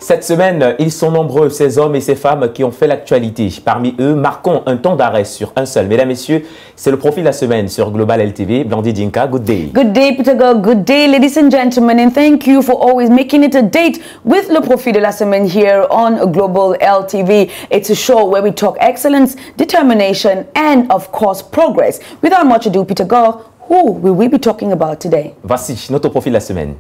Cette semaine, ils sont nombreux, ces hommes et ces femmes qui ont fait l'actualité. Parmi eux, marquons un temps d'arrêt sur un seul. Mesdames, Messieurs, c'est le profil de la semaine sur Global LTV. Blandie Dinka, good day. Good day, Peter Go. Good day, ladies and gentlemen. And thank you for always making it a date with le profil de la semaine here on Global LTV. It's a show where we talk excellence, determination, and of course, progress. Without much ado, Peter Go, who will we be talking about today? Voici notre profil de la semaine.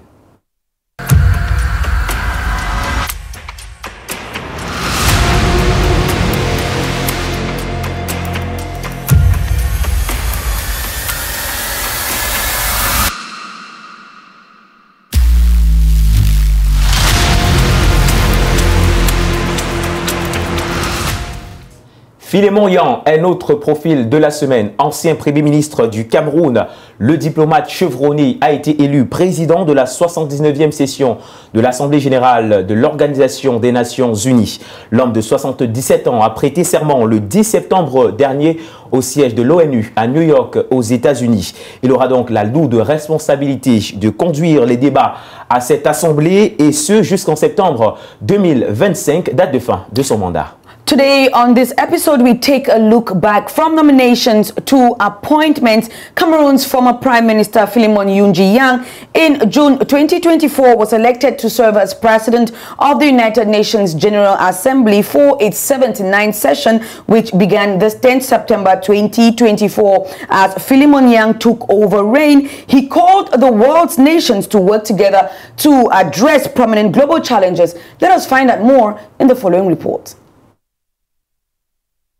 Philémon Yang est notre profil de la semaine. Ancien Premier ministre du Cameroun, le diplomate chevronné a été élu président de la 79e session de l'Assemblée générale de l'Organisation des Nations Unies. L'homme de 77 ans a prêté serment le 10 septembre dernier au siège de l'ONU à New York aux États-Unis. Il aura donc la lourde responsabilité de conduire les débats à cette assemblée et ce jusqu'en septembre 2025, date de fin de son mandat. Today on this episode, we take a look back from nominations to appointments. Cameroon's former Prime Minister Philemon Yang in June 2024 was elected to serve as President of the United Nations General Assembly for its 79th session, which began this 10th September 2024. As Philemon Yang took over reign, he called the world's nations to work together to address prominent global challenges. Let us find out more in the following report.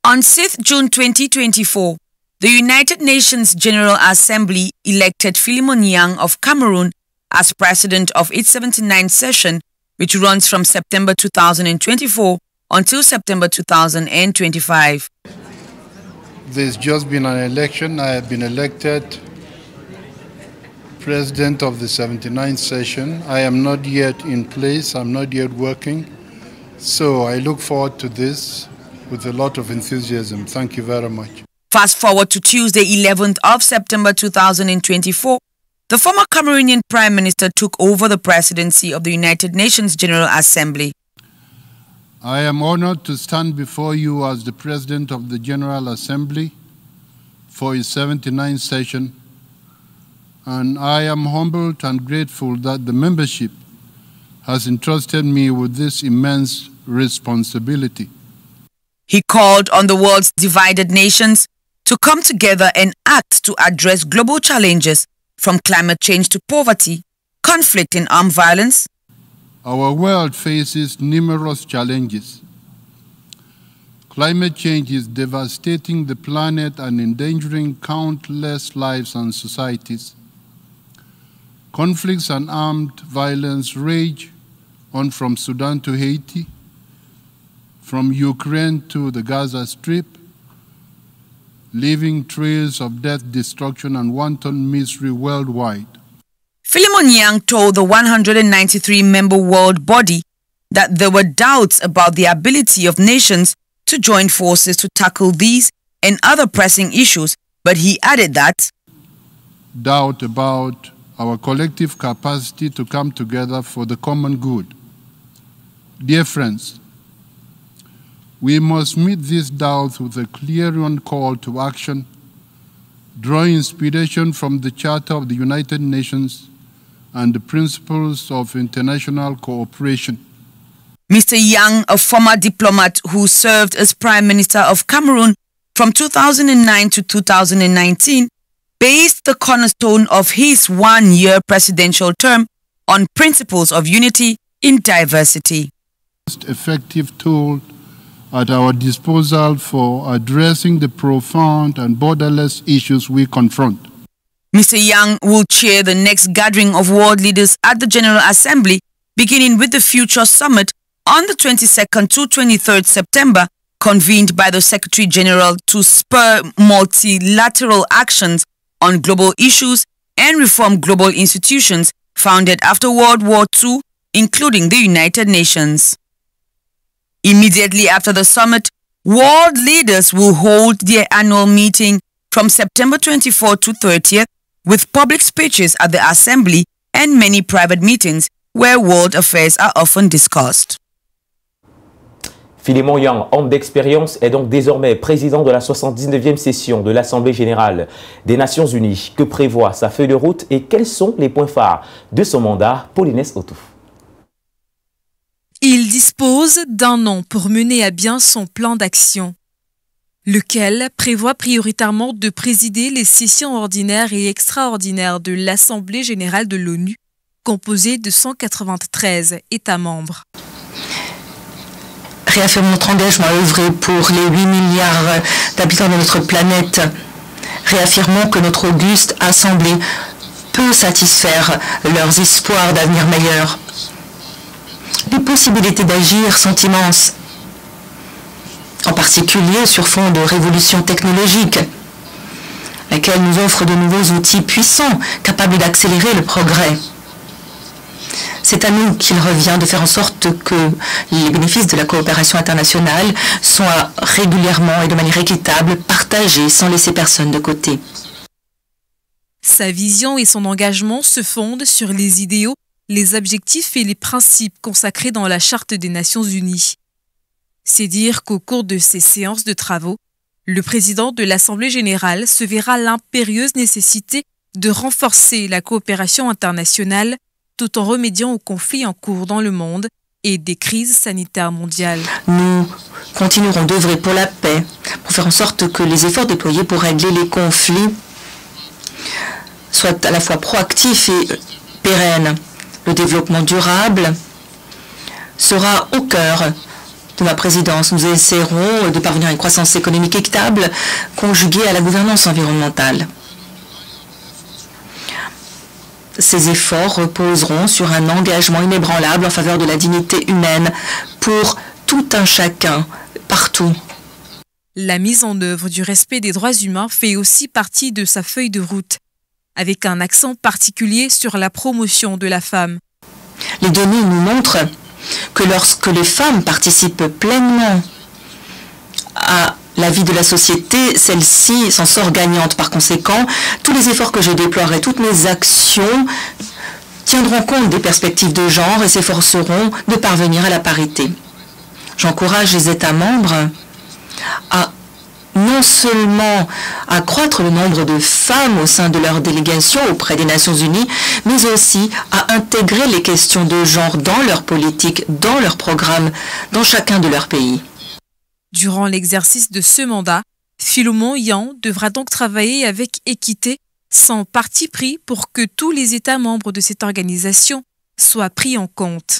On 6th June 2024, the United Nations General Assembly elected Philemon Yang of Cameroon as president of its 79th session, which runs from September 2024 until September 2025. There's just been an election. I have been elected president of the 79th session. I am not yet in place. I'm not yet working. So I look forward to this with a lot of enthusiasm. Thank you very much. Fast forward to Tuesday, 11th of September 2024, the former Cameroonian Prime Minister took over the presidency of the United Nations General Assembly. I am honored to stand before you as the President of the General Assembly for its 79th session, and I am humbled and grateful that the membership has entrusted me with this immense responsibility. He called on the world's divided nations to come together and act to address global challenges from climate change to poverty, conflict and armed violence. Our world faces numerous challenges. Climate change is devastating the planet and endangering countless lives and societies. Conflicts and armed violence rage on from Sudan to Haiti, from Ukraine to the Gaza Strip, leaving trails of death, destruction, and wanton misery worldwide. Philemon Yang told the 193-member world body that there were doubts about the ability of nations to join forces to tackle these and other pressing issues, but he added that doubt about our collective capacity to come together for the common good. Dear friends, we must meet these doubts with a clarion call to action, drawing inspiration from the Charter of the United Nations and the principles of international cooperation. Mr. Yang, a former diplomat who served as Prime Minister of Cameroon from 2009 to 2019, based the cornerstone of his one-year presidential term on principles of unity in diversity. Most effective tool at our disposal for addressing the profound and borderless issues we confront. Mr. Yang will chair the next gathering of world leaders at the General Assembly, beginning with the Future Summit on the 22nd to 23rd September, convened by the Secretary General to spur multilateral actions on global issues and reform global institutions founded after World War II, including the United Nations. Immediately after the summit, world leaders will hold their annual meeting from September 24 to 30th with public speeches at the Assembly and many private meetings where world affairs are often discussed. Philémon Yang, homme d'expérience, est donc désormais président de la 79e session de l'Assemblée générale des Nations unies. Que prévoit sa feuille de route et quels sont les points phares de son mandat? Paulinès Otou. Il dispose d'un an pour mener à bien son plan d'action, lequel prévoit prioritairement de présider les sessions ordinaires et extraordinaires de l'Assemblée générale de l'ONU, composée de 193 États membres. Réaffirmons notre engagement à œuvrer pour les 8 milliards d'habitants de notre planète. Réaffirmons que notre auguste Assemblée peut satisfaire leurs espoirs d'avenir meilleur. Les possibilités d'agir sont immenses, en particulier sur fond de révolution technologique, laquelle nous offre de nouveaux outils puissants, capables d'accélérer le progrès. C'est à nous qu'il revient de faire en sorte que les bénéfices de la coopération internationale soient régulièrement et de manière équitable partagés sans laisser personne de côté. Sa vision et son engagement se fondent sur les idéaux, les objectifs et les principes consacrés dans la Charte des Nations unies. C'est dire qu'au cours de ces séances de travaux, le président de l'Assemblée générale se verra l'impérieuse nécessité de renforcer la coopération internationale tout en remédiant aux conflits en cours dans le monde et des crises sanitaires mondiales. Nous continuerons d'œuvrer pour la paix, pour faire en sorte que les efforts déployés pour régler les conflits soient à la fois proactifs et pérennes. Le développement durable sera au cœur de ma présidence. Nous essaierons de parvenir à une croissance économique équitable conjuguée à la gouvernance environnementale. Ces efforts reposeront sur un engagement inébranlable en faveur de la dignité humaine pour tout un chacun, partout. La mise en œuvre du respect des droits humains fait aussi partie de sa feuille de route, avec un accent particulier sur la promotion de la femme. Les données nous montrent que lorsque les femmes participent pleinement à la vie de la société, celle-ci s'en sort gagnante. Par conséquent, tous les efforts que je déploierai, toutes mes actions tiendront compte des perspectives de genre et s'efforceront de parvenir à la parité. J'encourage les États membres à non seulement accroître le nombre de femmes au sein de leur délégation auprès des Nations unies, mais aussi à intégrer les questions de genre dans leur politique, dans leur programme, dans chacun de leurs pays. Durant l'exercice de ce mandat, Philémon Yang devra donc travailler avec équité, sans parti pris pour que tous les États membres de cette organisation soient pris en compte.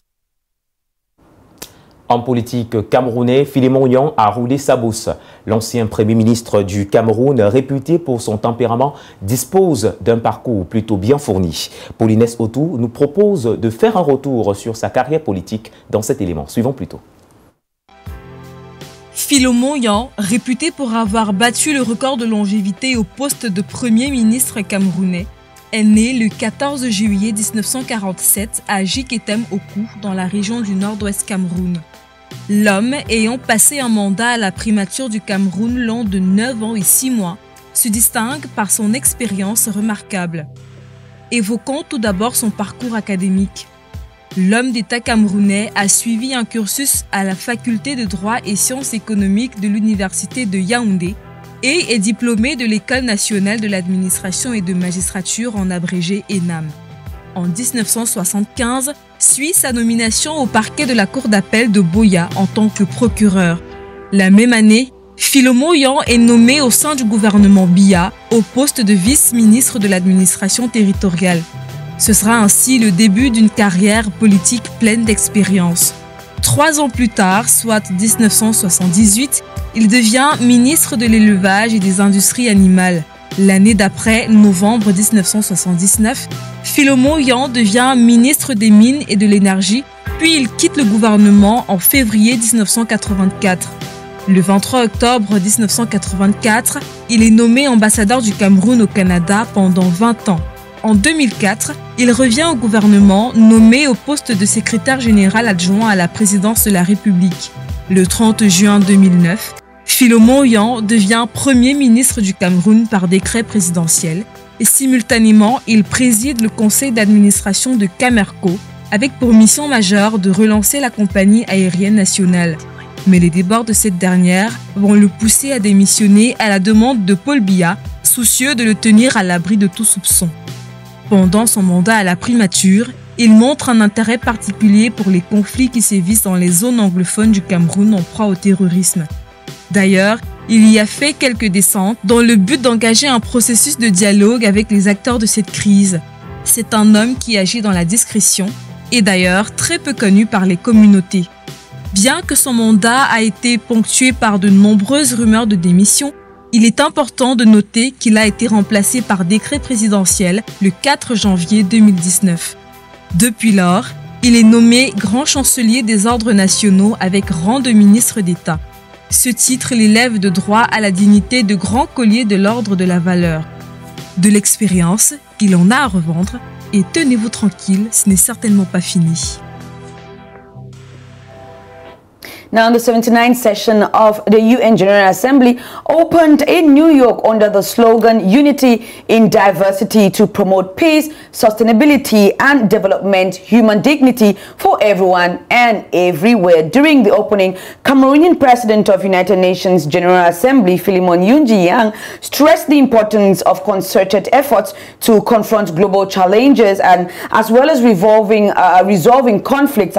En politique camerounais, Philémon Yang a roulé sa bosse. L'ancien Premier ministre du Cameroun, réputé pour son tempérament, dispose d'un parcours plutôt bien fourni. Paulinès Otou nous propose de faire un retour sur sa carrière politique dans cet élément. Suivons plutôt. Philémon Yang, réputé pour avoir battu le record de longévité au poste de Premier ministre camerounais, est né le 14 juillet 1947 à Jiketem-Oku, dans la région du nord-ouest Cameroun. L'homme, ayant passé un mandat à la primature du Cameroun long de 9 ans et 6 mois, se distingue par son expérience remarquable. Évoquons tout d'abord son parcours académique. L'homme d'État camerounais a suivi un cursus à la faculté de droit et sciences économiques de l'université de Yaoundé et est diplômé de l'École nationale de l'administration et de magistrature en abrégé ENAM. En 1975, suit sa nomination au parquet de la cour d'appel de Boya en tant que procureur. La même année, Philémon Yang est nommé au sein du gouvernement Biya au poste de vice-ministre de l'administration territoriale. Ce sera ainsi le début d'une carrière politique pleine d'expérience. 3 ans plus tard, soit 1978, il devient ministre de l'élevage et des industries animales. L'année d'après, novembre 1979, Philémon Yang devient ministre des Mines et de l'Énergie, puis il quitte le gouvernement en février 1984. Le 23 octobre 1984, il est nommé ambassadeur du Cameroun au Canada pendant 20 ans. En 2004, il revient au gouvernement, nommé au poste de secrétaire général adjoint à la présidence de la République. Le 30 juin 2009, Philémon Yang devient Premier ministre du Cameroun par décret présidentiel et simultanément, il préside le conseil d'administration de Camerco avec pour mission majeure de relancer la compagnie aérienne nationale. Mais les débords de cette dernière vont le pousser à démissionner à la demande de Paul Biya, soucieux de le tenir à l'abri de tout soupçon. Pendant son mandat à la primature, il montre un intérêt particulier pour les conflits qui sévissent dans les zones anglophones du Cameroun en proie au terrorisme. D'ailleurs, il y a fait quelques descentes dans le but d'engager un processus de dialogue avec les acteurs de cette crise. C'est un homme qui agit dans la discrétion et d'ailleurs très peu connu par les communautés. Bien que son mandat a été ponctué par de nombreuses rumeurs de démission, il est important de noter qu'il a été remplacé par décret présidentiel le 4 janvier 2019. Depuis lors, il est nommé grand chancelier des ordres nationaux avec rang de ministre d'État. Ce titre l'élève de droit à la dignité de grand collier de l'ordre de la valeur. De l'expérience, il en a à revendre et tenez-vous tranquille, ce n'est certainement pas fini. Now, the 79th session of the UN General Assembly opened in New York under the slogan Unity in Diversity to promote peace, sustainability and development, human dignity for everyone and everywhere. During the opening, Cameroonian President of United Nations General Assembly, Philemon Younji Yang, stressed the importance of concerted efforts to confront global challenges and as well as resolving conflicts,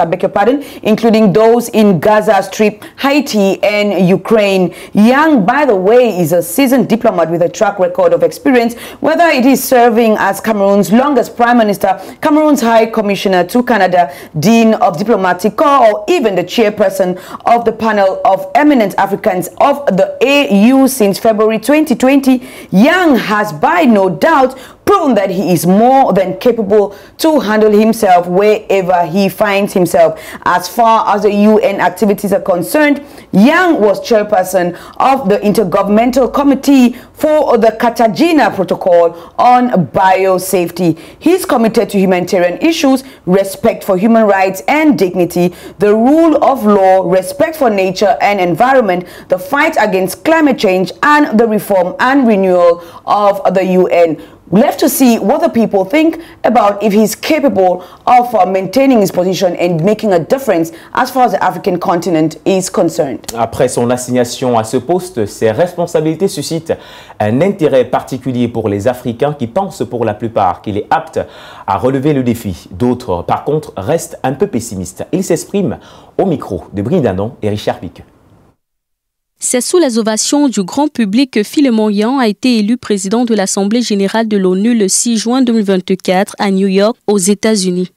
including those in Gaza Strip, Haiti and Ukraine. Yang, by the way, is a seasoned diplomat with a track record of experience, whether it is serving as Cameroon's longest prime minister, Cameroon's high commissioner to Canada, dean of diplomatic corps, or even the chairperson of the panel of eminent Africans of the AU since February 2020. Yang has by no doubt proven that he is more than capable to handle himself wherever he finds himself. As far as the UN activities are concerned, Yang was chairperson of the Intergovernmental Committee for the Cartagena Protocol on Biosafety. He is committed to humanitarian issues, respect for human rights and dignity, the rule of law, respect for nature and environment, the fight against climate change, and the reform and renewal of the UN. Left to see what the people think about if he's capable of maintaining his position and making a difference as far as the African continent is concerned. Après son assignation à ce poste, ses responsabilités suscitent un intérêt particulier pour les Africains qui pensent pour la plupart qu'il est apte à relever le défi. D'autres, par contre, restent un peu pessimistes. Ils s'expriment au micro de Brindanon et Richard Pique. C'est sous les ovations du grand public que Philemon Yang a été élu président de l'Assemblée générale de l'ONU le 6 juin 2024 à New York, aux États-Unis.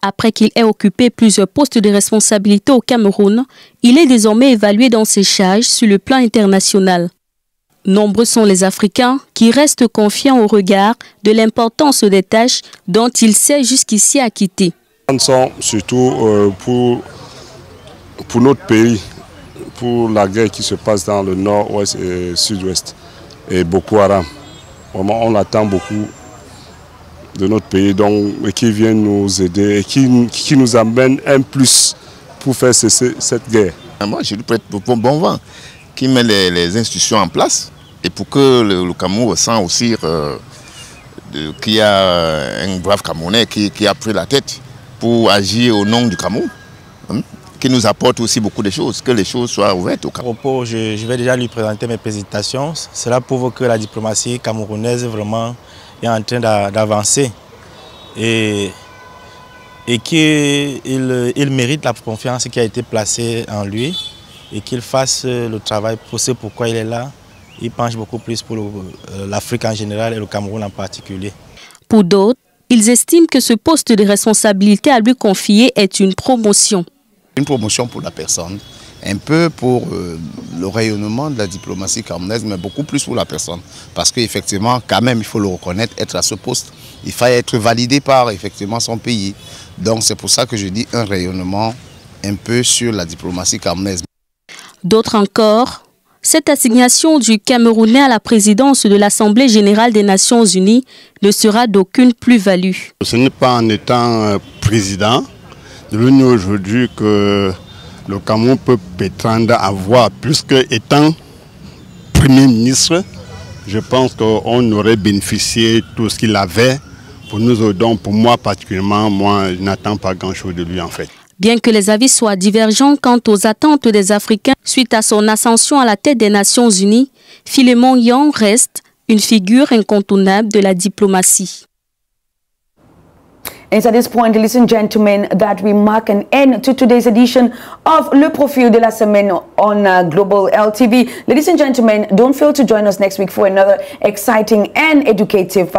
Après qu'il ait occupé plusieurs postes de responsabilité au Cameroun, il est désormais évalué dans ses charges sur le plan international. Nombreux sont les Africains qui restent confiants au regard de l'importance des tâches dont il s'est jusqu'ici acquitté. Surtout pour notre pays, pour la guerre qui se passe dans le nord-ouest et sud-ouest, et Boko Haram. Vraiment, on attend beaucoup de notre pays, donc, et qui vient nous aider et qui nous amène un plus pour faire cesser cette guerre. Moi, je lui prête bon vent, qui met les institutions en place, et pour que le Cameroun ressent aussi qu'il y a un brave Camerounais qui a pris la tête pour agir au nom du Cameroun. Qui nous apporte aussi beaucoup de choses, que les choses soient ouvertes au Cameroun. Je vais déjà lui présenter mes présentations. Cela prouve que la diplomatie camerounaise vraiment est en train d'avancer et qu'il mérite la confiance qui a été placée en lui et qu'il fasse le travail pour ce pourquoi il est là. Il penche beaucoup plus pour l'Afrique en général et le Cameroun en particulier. Pour d'autres, ils estiment que ce poste de responsabilité à lui confier est une promotion. Une promotion pour la personne, un peu pour le rayonnement de la diplomatie camerounaise, mais beaucoup plus pour la personne. Parce qu'effectivement, quand même, il faut le reconnaître, être à ce poste, il faut être validé par effectivement son pays. Donc c'est pour ça que je dis un rayonnement un peu sur la diplomatie camerounaise. D'autres encore, cette assignation du Camerounais à la présidence de l'Assemblée générale des Nations Unies ne sera d'aucune plus-value. Ce n'est pas en étant président de l'Union aujourd'hui que le Cameroun peut prétendre avoir, plus qu'étant Premier ministre, je pense qu'on aurait bénéficié de tout ce qu'il avait pour nous. Donc pour moi particulièrement, moi je n'attends pas grand-chose de lui en fait. Bien que les avis soient divergents quant aux attentes des Africains suite à son ascension à la tête des Nations Unies, Philémon Yang reste une figure incontournable de la diplomatie. And at this point, ladies and gentlemen, that we mark an end to today's edition of Le Profil de la Semaine on Global LTV. Ladies and gentlemen, don't fail to join us next week for another exciting and educative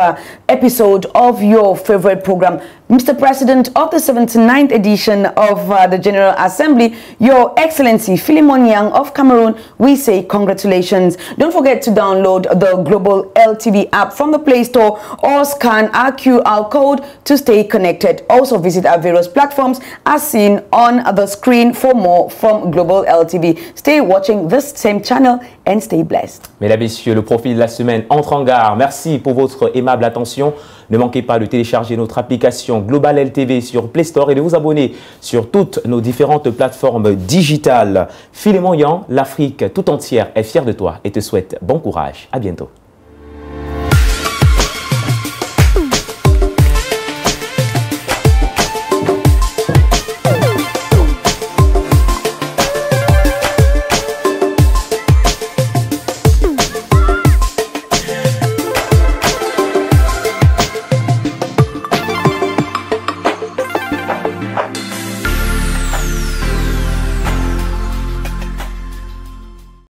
episode of your favorite program. Mr. President of the 79th edition of the General Assembly, Your Excellency Philemon Yang of Cameroon, we say congratulations. Don't forget to download the Global LTV app from the Play Store or scan our QR code to stay connected. Also visit our various platforms as seen on the screen for more from Global LTV. Stay watching this same channel and stay blessed. Mesdames et messieurs, le profil de la semaine entre en gare. Merci pour votre aimable attention. Ne manquez pas de télécharger notre application Global LTV sur Play Store et de vous abonner sur toutes nos différentes plateformes digitales. Philémon Yang, l'Afrique tout entière est fière de toi et te souhaite bon courage. À bientôt.